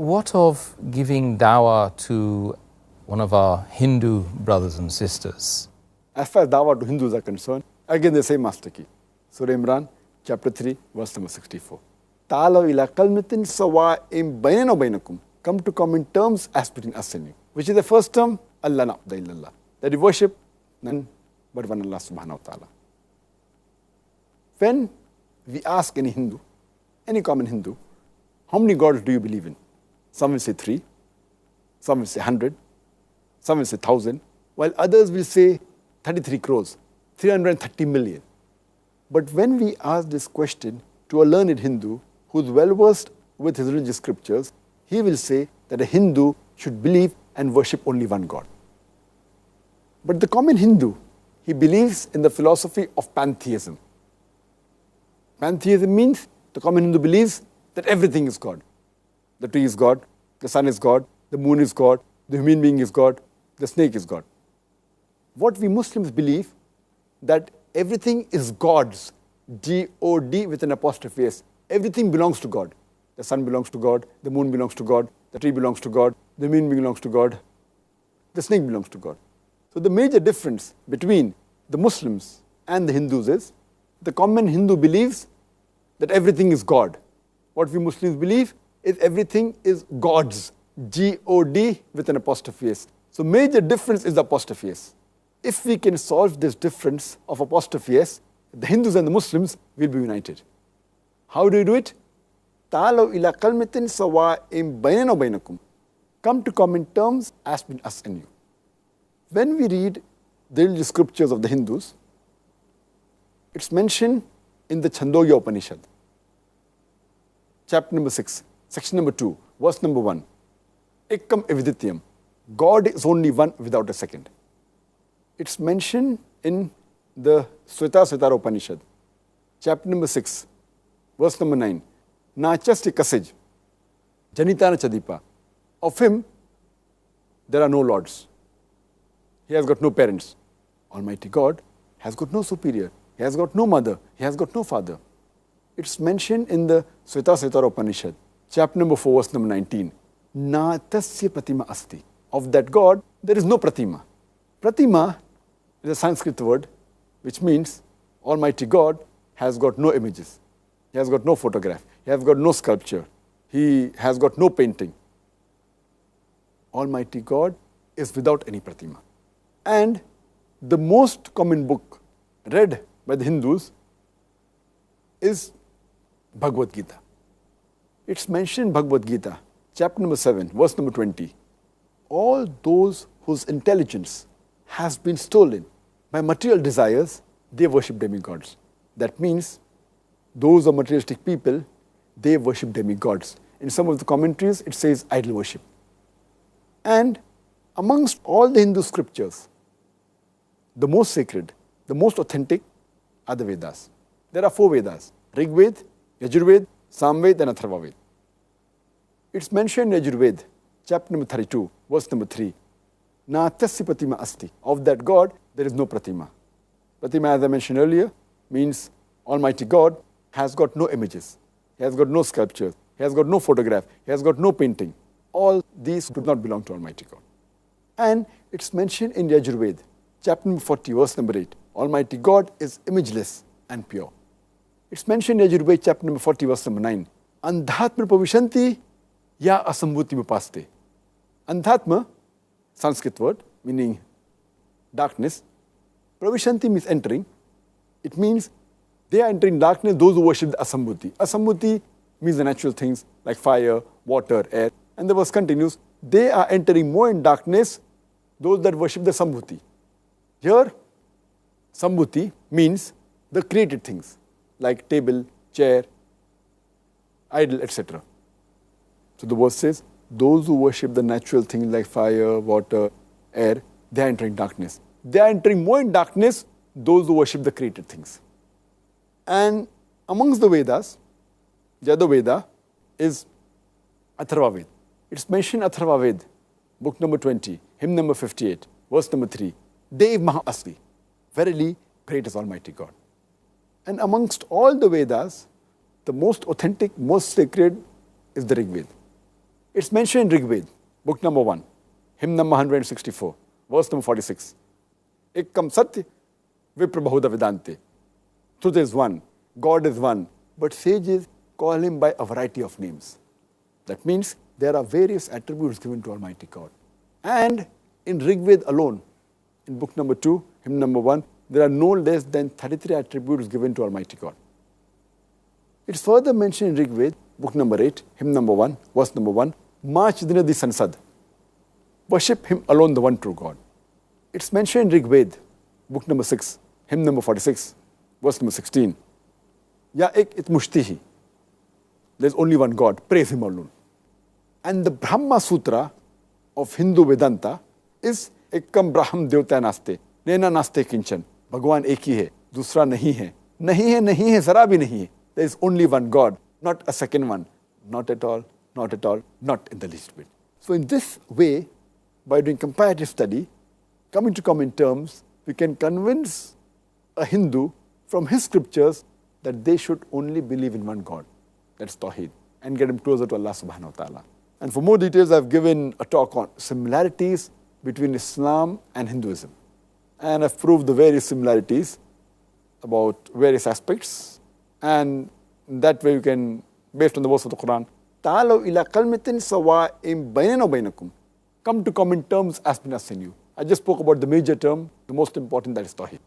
what of giving dawah to one of our Hindu brothers and sisters? As far as dawah to Hindus are concerned, again the same master key. Surah Imran, chapter 3, verse number 64. Ta'alaw ila kalmatin sawa'im baynana wa baynakum. Come to common terms as between us and you. Which is the first term? Allah na'budu illallah. That we worship none but one Allah subhanahu wa ta'ala. When we ask any Hindu, any common Hindu, how many gods do you believe in? Some will say 3, some will say 100, some will say 1,000, while others will say 33 crores, 330 million. But when we ask this question to a learned Hindu who is well versed with his religious scriptures, he will say that a Hindu should believe and worship only one God. But the common Hindu, he believes in the philosophy of pantheism. Pantheism means the common Hindu believes that everything is God. The tree is God, the sun is God, the moon is God, the human being is God, the snake is God. What we Muslims believe, that everything is God's, G-O-D with an apostrophe S. Everything belongs to God. The sun belongs to God, the moon belongs to God, the tree belongs to God, the human being belongs to God, the snake belongs to God. So the major difference between the Muslims and the Hindus is, the common Hindu believes that everything is God. What we Muslims believe is everything is God's, G-O-D with an apostrophe S. So major difference is the apostrophe S. If we can solve this difference of apostrophe S, the Hindus and the Muslims will be united. How do you do it? Ta'alaw ila kalmatin sawa'im baynana wa baynakum. Come to common terms as between us and you. When we read the religious scriptures of the Hindus, it's mentioned in the Chandogya Upanishad, chapter number 6, section number 2, verse number 1. Ekam evidityam. God is only one without a second. It's mentioned in the Shvetashvatara Upanishad, chapter number 6, verse number 9. Nachasti kasij, janitana chadipa. Of him, there are no lords. He has got no parents. Almighty God has got no superior. He has got no mother. He has got no father. It's mentioned in the Shvetashvatara Upanishad, chapter number 4, verse number 19. Na tasya pratima asti. Of that God, there is no pratima. Pratima is a Sanskrit word which means Almighty God has got no images. He has got no photograph. He has got no sculpture. He has got no painting. Almighty God is without any pratima. And the most common book read by the Hindus is Bhagavad Gita. It's mentioned in Bhagavad Gita, chapter number 7, verse number 20. All those whose intelligence has been stolen by material desires, they worship demigods. That means those are materialistic people, they worship demigods. In some of the commentaries, it says idol worship. And amongst all the Hindu scriptures, the most sacred, the most authentic are the Vedas. There are 4 Vedas: Rig Veda, Yajurveda, Samveda and Atharvaveda. It's mentioned in Yajurveda, chapter number 32, verse number 3. Na tasya pratima asti. Of that God, there is no pratima. Pratima, as I mentioned earlier, means Almighty God has got no images. He has got no sculptures. He has got no photograph. He has got no painting. All these do not belong to Almighty God. And it's mentioned in Yajurveda, chapter number 40, verse number 8. Almighty God is imageless and pure. It's mentioned in Yajurveda, chapter number 40, verse number 9. Andhatma pavishanti ya asambhuti vipaste. Andhatma, Sanskrit word, meaning darkness. Pravishanti means entering. It means they are entering darkness, those who worship the asambhuti. Asambhuti means the natural things like fire, water, air. And the verse continues, they are entering more in darkness, those that worship the sambhuti. Here, sambhuti means the created things like table, chair, idol, etc. So the verse says, those who worship the natural things like fire, water, air, they are entering darkness. They are entering more in darkness, those who worship the created things. And amongst the Vedas, the other Veda is Atharvaveda. It's mentioned Atharvaveda, book number 20, hymn number 58, verse number 3. Dev Maha Asli, verily great is Almighty God. And amongst all the Vedas, the most authentic, most sacred is the Rig Veda. It's mentioned in Rig Veda, book number 1, hymn number 164, verse number 46. Ekkam Satya Vipra Bahuda Vedante. Truth is one, God is one, but sages call him by a variety of names. That means there are various attributes given to Almighty God. And in Rig Veda alone, in book number 2, hymn number 1, there are no less than 33 attributes given to Almighty God. It's further mentioned in Rig Veda, book number 8, hymn number 1, verse number 1, March Dinadi Sansad. Worship him alone, the one true God. It's mentioned in Rig Veda, book number 6, hymn number 46, verse number 16. Ya ek it mushtihi. There's only one God, praise him alone. And the Brahma Sutra of Hindu Vedanta is Ekkam Braham Devta Naste, Nena Naste Kinchan. Bhagwan ek hi hai, dusra nahi hai. Nahi hai, zara bhi nahi hai. There is only one God, not a second one. Not at all, not at all, not in the least bit. So in this way, by doing comparative study, coming to common terms, we can convince a Hindu from his scriptures that they should only believe in one God. That's Tawheed, and get him closer to Allah subhanahu wa ta'ala. And for more details, I've given a talk on similarities between Islam and Hinduism. And I've proved the various similarities about various aspects. And that way you can, based on the verse of the Quran, Ta'alaw ila kalmatin sawa'im baynana wa baynakum. Come to common terms as between us and you. I just spoke about the major term, the most important, that is Tawheed.